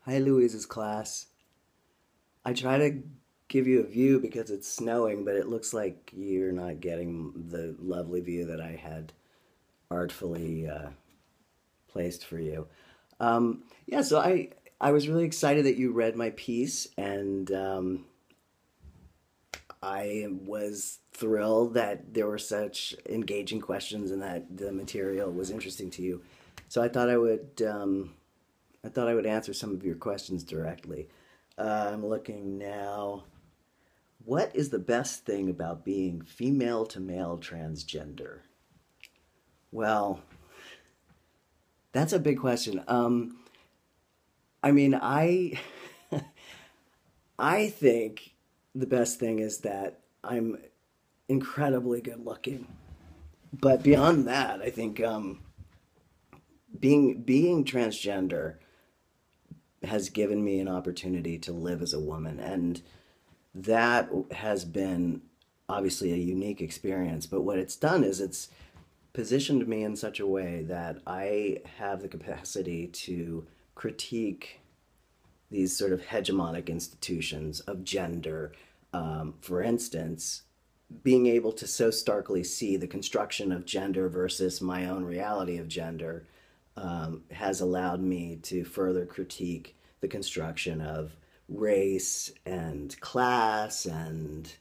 Hi, Louisa's class. I try to give you a view because it's snowing, but it looks like you're not getting the lovely view that I had artfully placed for you. Yeah, so I was really excited that you read my piece, and I was thrilled that there were such engaging questions and that the material was interesting to you. So I thought I would answer some of your questions directly. I'm looking now. What is the best thing about being female to male transgender? Well, that's a big question. I mean, I I think the best thing is that I'm incredibly good looking. But beyond that, I think being transgender has given me an opportunity to live as a woman, and that has been obviously a unique experience. But what it's done is it's positioned me in such a way that I have the capacity to critique these sort of hegemonic institutions of gender. For instance, being able to so starkly see the construction of gender versus my own reality of gender has allowed me to further critique the construction of race and class and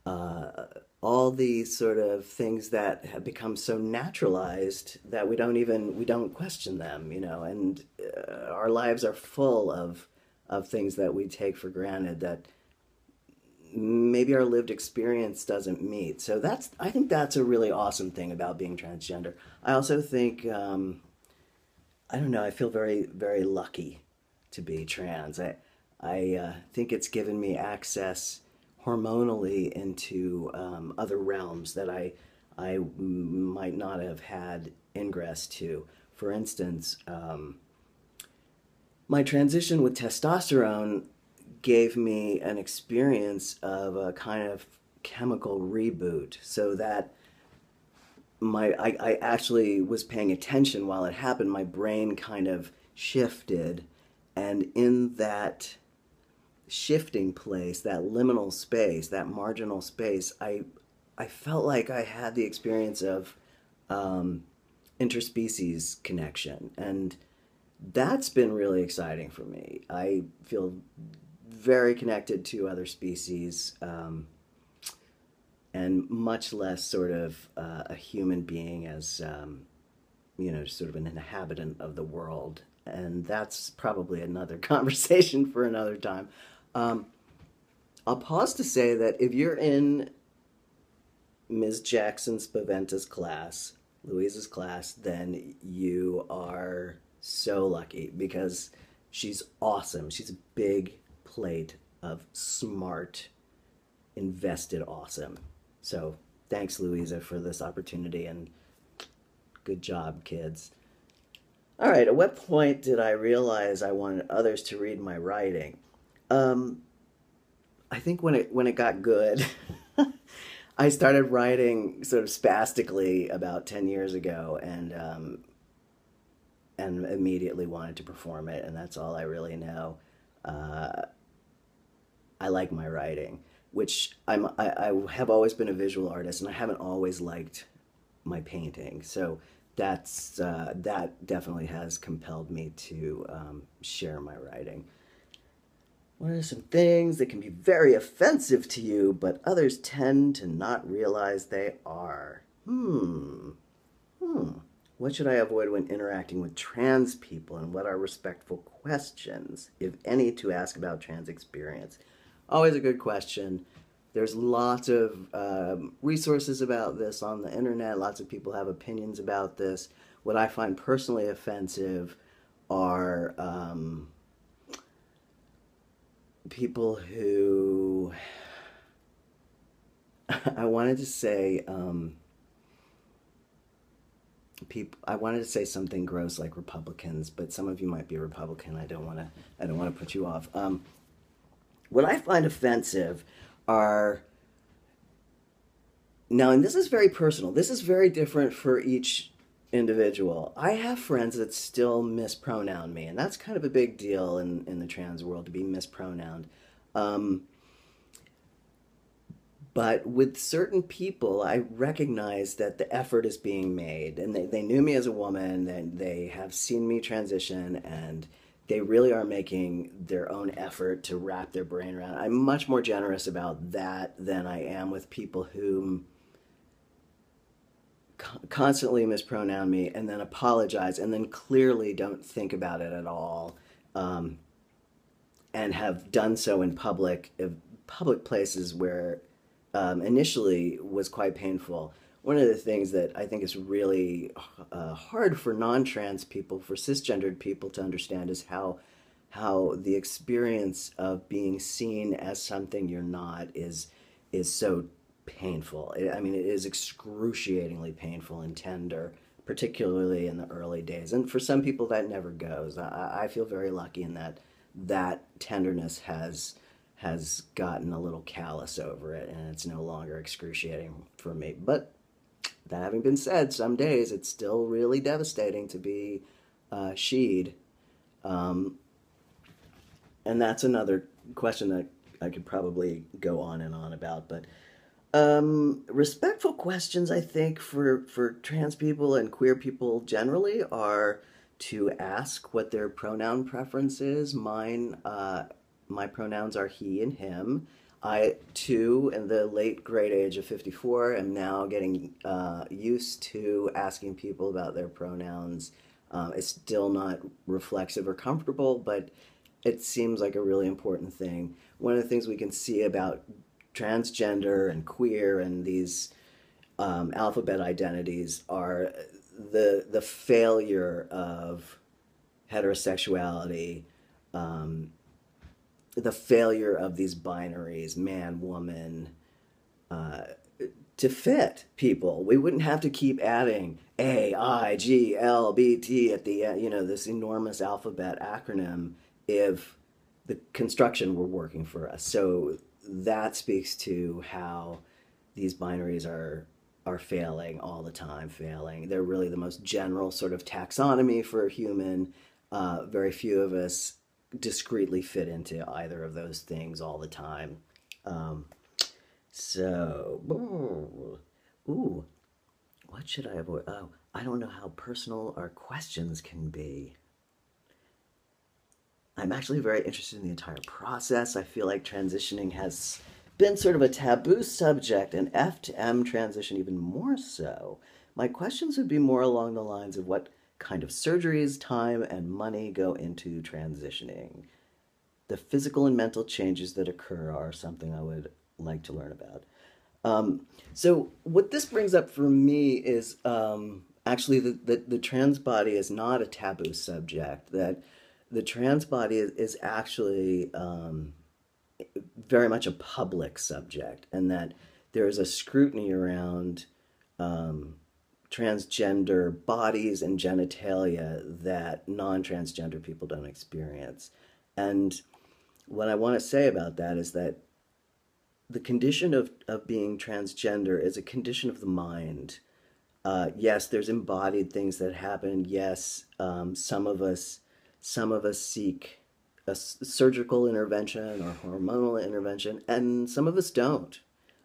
uh, all these sort of things that have become so naturalized that we don't question them, you know, and our lives are full of things that we take for granted that maybe our lived experience doesn't meet. So that's I think that's a really awesome thing about being transgender. I also think I don't know. I feel very lucky to be trans. I think it's given me access hormonally into other realms that I might not have had ingress to. For instance, my transition with testosterone gave me an experience of a kind of chemical reboot, so that I actually was paying attention while it happened. My brain kind of shifted, and in that shifting place, that liminal space, that marginal space, I felt like I had the experience of um, interspecies connection, and that's been really exciting for me. I feel very connected to other species, and much less sort of a human being as sort of an inhabitant of the world. And that's probably another conversation for another time. Um, I'll pause to say that if you're in Ms. Jackson Spaventa's class, Louisa's class, then you are so lucky because she's awesome. She's a big plate of smart, invested awesome. So thanks, Louisa, for this opportunity, and good job, kids. All right, at what point did I realize I wanted others to read my writing? Um, I think when it got good. I started writing sort of spastically about 10 years ago, and immediately wanted to perform it, and that's all I really know. Uh, I like my writing, which I have always been a visual artist, and I haven't always liked my painting. So that definitely has compelled me to share my writing. What are some things that can be very offensive to you, but others tend to not realize they are? Hmm. What should I avoid when interacting with trans people, and what are respectful questions, if any, to ask about trans experience? Always a good question. There's lots of resources about this on the internet. Lots of people have opinions about this. What I find personally offensive are people who I wanted to say I wanted to say something gross like Republicans, but some of you might be a Republican. I don't want to put you off. What I find offensive are now, and this is very personal. This is very different for each individual. I have friends that still mispronoun me, and that's kind of a big deal in the trans world to be mispronounced. Um, but with certain people, I recognize that the effort is being made, and they knew me as a woman, and they have seen me transition, and they really are making their own effort to wrap their brain around. I'm much more generous about that than I am with people who constantly mispronoun me and then apologize and then clearly don't think about it at all, um, and have done so in public places where initially was quite painful. One of the things that I think is really hard for non-trans people, for cisgendered people to understand, is how the experience of being seen as something you're not is so painful. I mean, it is excruciatingly painful and tender, particularly in the early days. And for some people, that never goes. I feel very lucky in that tenderness has gotten a little callous over it, and it's no longer excruciating for me. But that having been said, some days it's still really devastating to be she'd. Um, and that's another question that I could probably go on and on about. But respectful questions, I think, for trans people and queer people generally are to ask what their pronoun preference is. My pronouns are he and him. I, too, in the late great age of 54, am now getting used to asking people about their pronouns. It's still not reflexive or comfortable, but it seems like a really important thing. One of the things we can see about transgender and queer and these alphabet identities are the failure of heterosexuality, the failure of these binaries, man, woman, uh, to fit people. We wouldn't have to keep adding A, I, G, L, B, T at the end, this enormous alphabet acronym, if the construction were working for us. So that speaks to how these binaries are failing all the time, failing. They're really the most general sort of taxonomy for a human. Very few of us discreetly fit into either of those things all the time. Um, so, ooh, what should I avoid? Oh, I don't know how personal our questions can be. I'm actually very interested in the entire process. I feel like transitioning has been sort of a taboo subject, and F to M transition even more so. My questions would be more along the lines of what kind of surgeries, time, and money go into transitioning. The physical and mental changes that occur are something I would like to learn about. So what this brings up for me is actually the trans body is not a taboo subject. That the trans body is actually very much a public subject, and that there is a scrutiny around transgender bodies and genitalia that non-transgender people don't experience. And what I want to say about that is that the condition of being transgender is a condition of the mind. Yes, there's embodied things that happen. Yes, some of us seek a surgical intervention or hormonal intervention, and some of us don't.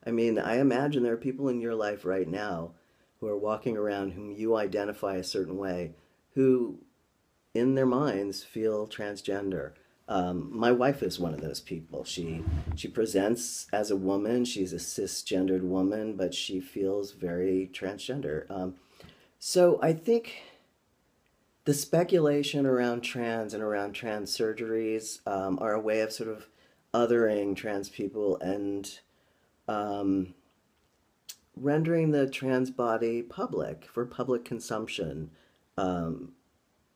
I mean, I imagine there are people in your life right now who are walking around whom you identify a certain way, who in their minds feel transgender. My wife is one of those people. She presents as a woman. She's a cisgendered woman, but she feels very transgender. So I think the speculation around trans and around trans surgeries are a way of sort of othering trans people and um, rendering the trans body public for public consumption. Um,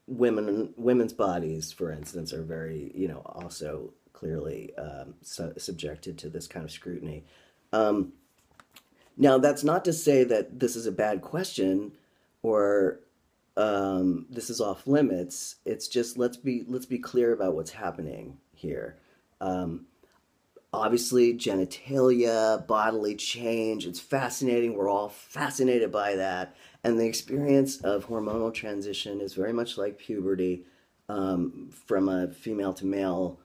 women's bodies, for instance, are very, also clearly subjected to this kind of scrutiny. Um, Now, that's not to say that this is a bad question or this is off limits. It's just let's be clear about what's happening here. Um, obviously genitalia, bodily change. It's fascinating. We're all fascinated by that. And the experience of hormonal transition is very much like puberty, from a female to male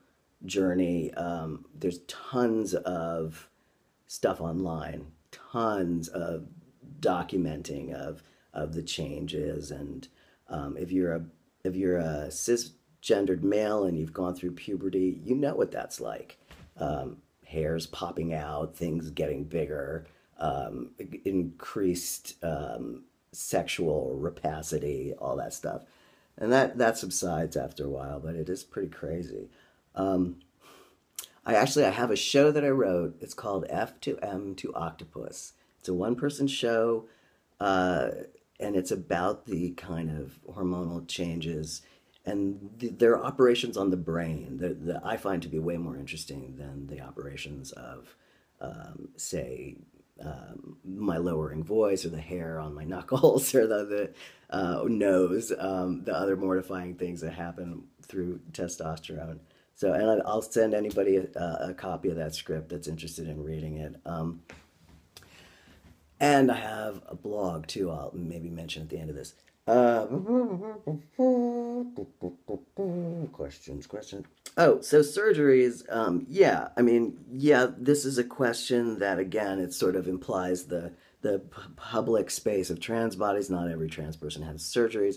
journey. There's tons of stuff online, tons of documenting of the changes. And if you're a cisgendered male and you've gone through puberty, you know what that's like. Hairs popping out, things getting bigger, increased sexual rapacity, all that stuff. And that subsides after a while, but it is pretty crazy. Um, I have a show that I wrote. It's called F to M to Octopus. It's a one person show, uh, and it's about the kind of hormonal changes and their operations on the brain that I find to be way more interesting than the operations of, say, my lowering voice or the hair on my knuckles or the nose, the other mortifying things that happen through testosterone. So, and I'll send anybody a copy of that script that's interested in reading it. And I have a blog too. I'll maybe mention at the end of this. Questions. Oh, so surgeries. Yeah, I mean, yeah, this is a question that again, it sort of implies the public space of trans bodies. Not every trans person has surgeries.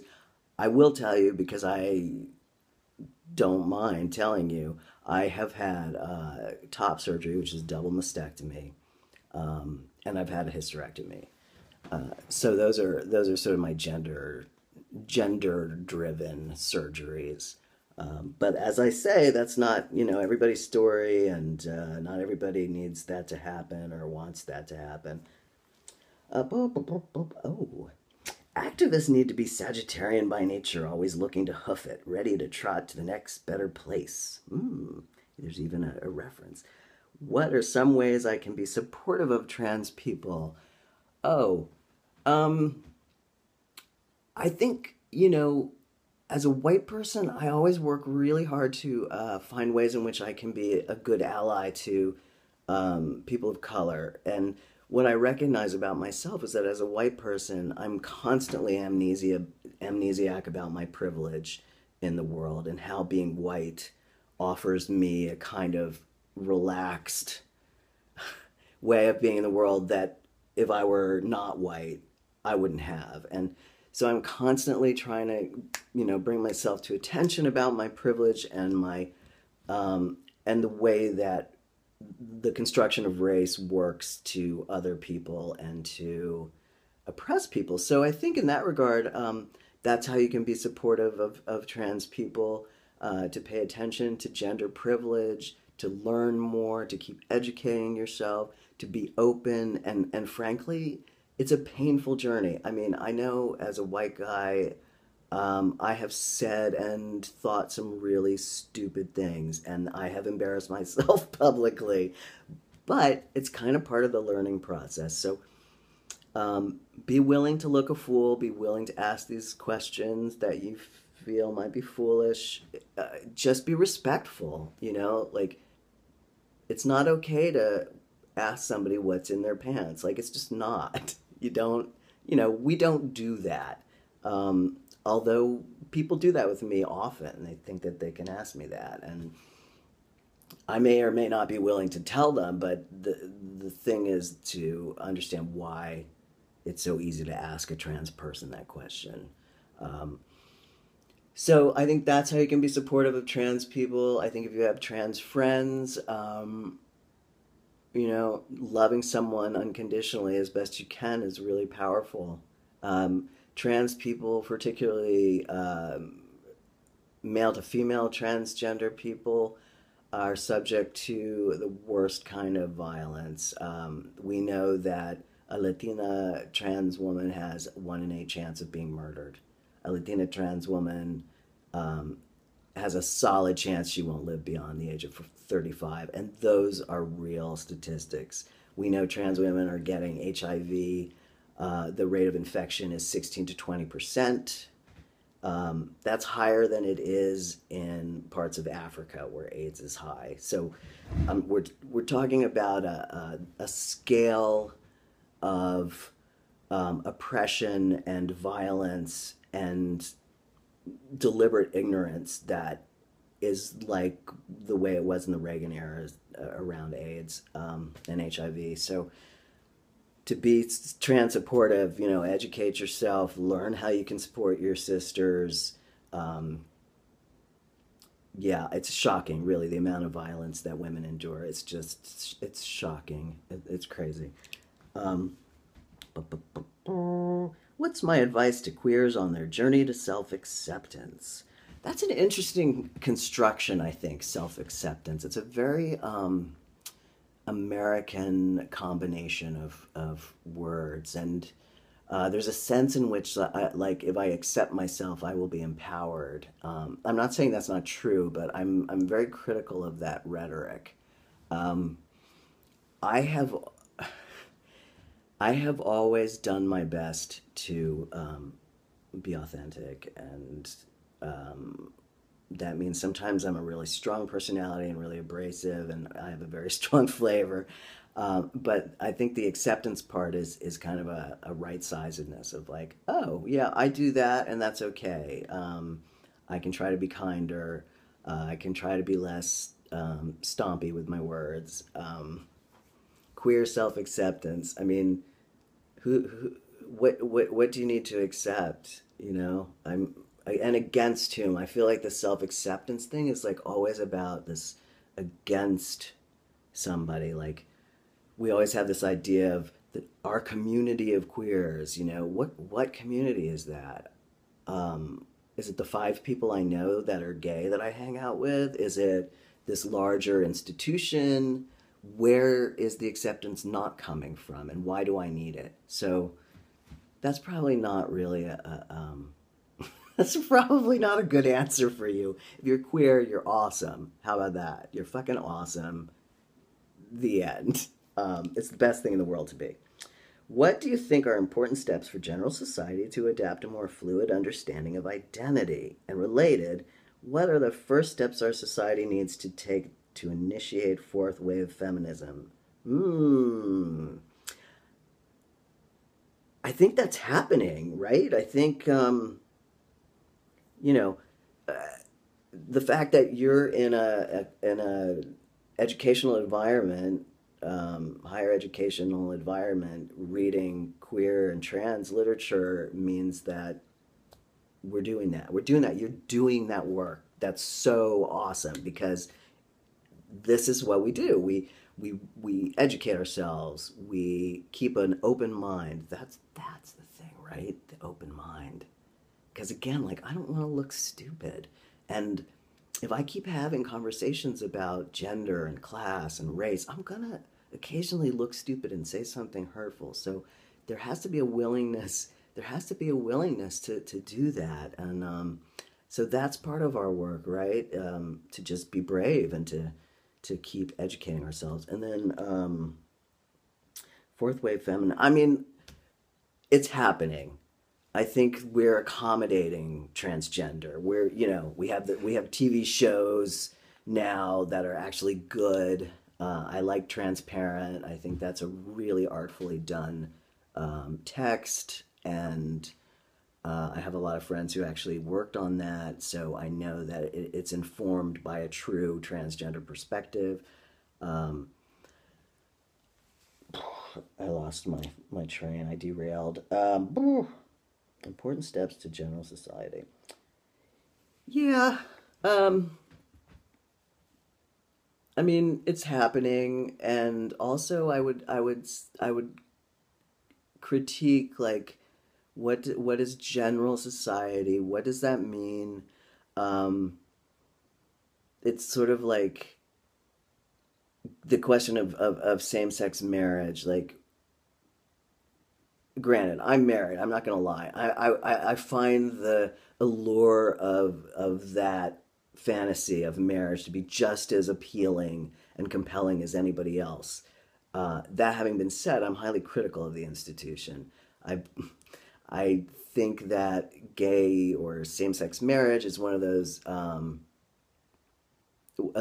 I will tell you because I don't mind telling you, I have had top surgery, which is double mastectomy, and I've had a hysterectomy. So those are sort of my gender driven surgeries. But as I say, that's not everybody's story, and not everybody needs that to happen or wants that to happen. Oh, activists need to be Sagittarian by nature, always looking to hoof it, ready to trot to the next better place. There's even a reference. What are some ways I can be supportive of trans people? Oh, um, I think, as a white person, I always work really hard to find ways in which I can be a good ally to people of color. And what I recognize about myself is that as a white person, I'm constantly amnesiac about my privilege in the world and how being white offers me a kind of relaxed way of being in the world that if I were not white, I wouldn't have. And so I'm constantly trying to, bring myself to attention about my privilege and my and the way that the construction of race works to other people and to oppress people. So I think in that regard, that's how you can be supportive of trans people, to pay attention to gender privilege, to learn more, to keep educating yourself, to be open, and frankly, it's a painful journey. I mean, I know as a white guy, I have said and thought some really stupid things, and I have embarrassed myself publicly, but it's kind of part of the learning process. So be willing to look a fool, be willing to ask these questions that you feel might be foolish. Just be respectful, like it's not okay to ask somebody what's in their pants. Like, it's just not. You don't, we don't do that. Although people do that with me often. They think that they can ask me that. And I may or may not be willing to tell them, but the thing is to understand why it's so easy to ask a trans person that question. Um, so I think that's how you can be supportive of trans people. I think if you have trans friends, loving someone unconditionally as best you can is really powerful. Trans people, particularly male to female transgender people, are subject to the worst kind of violence. We know that a Latina trans woman has 1 in 8 chance of being murdered. A Latina trans woman has a solid chance she won't live beyond the age of 35, and those are real statistics. We know trans women are getting HIV. The rate of infection is 16 to 20%. That's higher than it is in parts of Africa where AIDS is high. So we're talking about a scale of oppression and violence and deliberate ignorance that is like the way it was in the Reagan era around AIDS and HIV. So to be trans supportive, educate yourself, learn how you can support your sisters. Um, yeah, it's shocking, really, the amount of violence that women endure. It's shocking. It's crazy. Um, What's my advice to queers on their journey to self acceptance? That's an interesting construction, I think, self acceptance. It's a very American combination of words. And there's a sense in which, like, if I accept myself, I will be empowered. I'm not saying that's not true, but I'm very critical of that rhetoric. Um, I have I have always done my best to be authentic, and um, that means sometimes I'm a really strong personality and really abrasive, and I have a very strong flavor. But I think the acceptance part is kind of a right sizedness of like, oh yeah, I do that, and that's okay. I can try to be kinder. I can try to be less stompy with my words. Queer self acceptance. I mean, who what do you need to accept? And against whom? I feel like the self acceptance thing is like always about this against somebody. Like we always have this idea of our community of queers. What community is that? Is it the five people I know that are gay that I hang out with? Is it this larger institution? Where is the acceptance not coming from, and why do I need it? So that's probably not really that's probably not a good answer for you. If you're queer, you're awesome. How about that? You're fucking awesome. The end. It's the best thing in the world to be. What do you think are important steps for general society to adapt a more fluid understanding of identity? And related, what are the first steps our society needs to take to initiate fourth wave feminism? I think that's happening, right? I think, you know, uh, the fact that you're in a educational environment, higher educational environment, reading queer and trans literature means that we're doing that. We're doing that. You're doing that work. That's so awesome because this is what we do. We educate ourselves. We keep an open mind. That's the thing, right? The open mind. Because again, like I don't want to look stupid. And if I keep having conversations about gender and class and race, I'm gonna occasionally look stupid and say something hurtful. So there has to be a willingness. There has to be a willingness to do that. And so that's part of our work, right? To just be brave and to keep educating ourselves. And then fourth wave feminine. I mean, it's happening. I think we're accommodating transgender. We have TV shows now that are actually good. I like Transparent. I think that's a really artfully done text, and I have a lot of friends who actually worked on that, so I know that it's informed by a true transgender perspective. Um, I lost my train. I derailed. Important steps to general society. Yeah. Um, I mean, it's happening, and also I would critique like what is general society? What does that mean? Um, it's sort of like the question of same sex marriage. Like, granted, I'm married. I'm not gonna lie. I find the allure of that fantasy of marriage to be just as appealing and compelling as anybody else. That having been said, I'm highly critical of the institution. I I think that gay or same-sex marriage is one of those a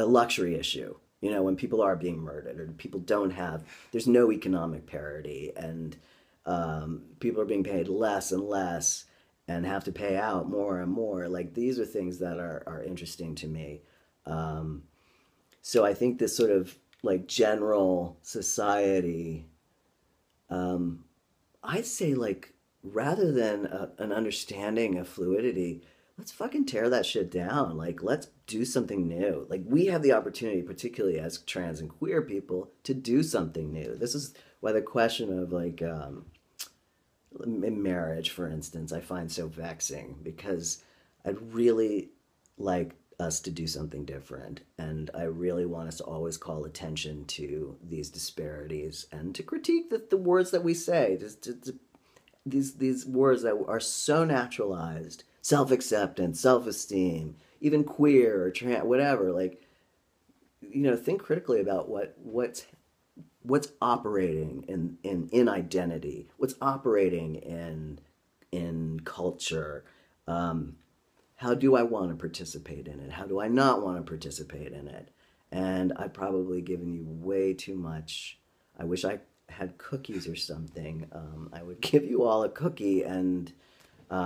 luxury issue. You know, when people are being murdered or people don't have, there's no economic parity, and people are being paid less and less and have to pay out more and more. Like, these are things that are interesting to me. So I think this sort of like general society, I'd say, like, rather than an understanding of fluidity, let's fucking tear that shit down. Like, let's do something new. Like, we have the opportunity, particularly as trans and queer people, to do something new. This is why the question of, like, in marriage, for instance, I find so vexing, because I'd really like us to do something different. And I really want us to always call attention to these disparities and to critique the words that we say. These words that are so naturalized: self-acceptance, self-esteem, even queer or trans, whatever. Like, you know, think critically about what's operating in identity, what's operating in culture. How do I want to participate in it? How do I not want to participate in it? And I've probably given you way too much. I wish I had cookies or something. I would give you all a cookie and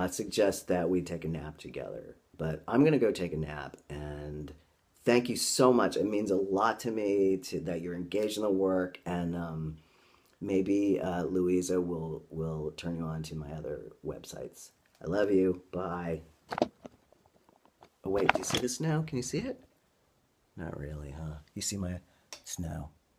suggest that we take a nap together. But I'm going to go take a nap, and thank you so much. It means a lot to me that you're engaged in the work, and maybe Louisa will turn you on to my other websites. I love you. Bye. Oh, wait, do you see the snow? Can you see it? Not really, huh? You see my snow?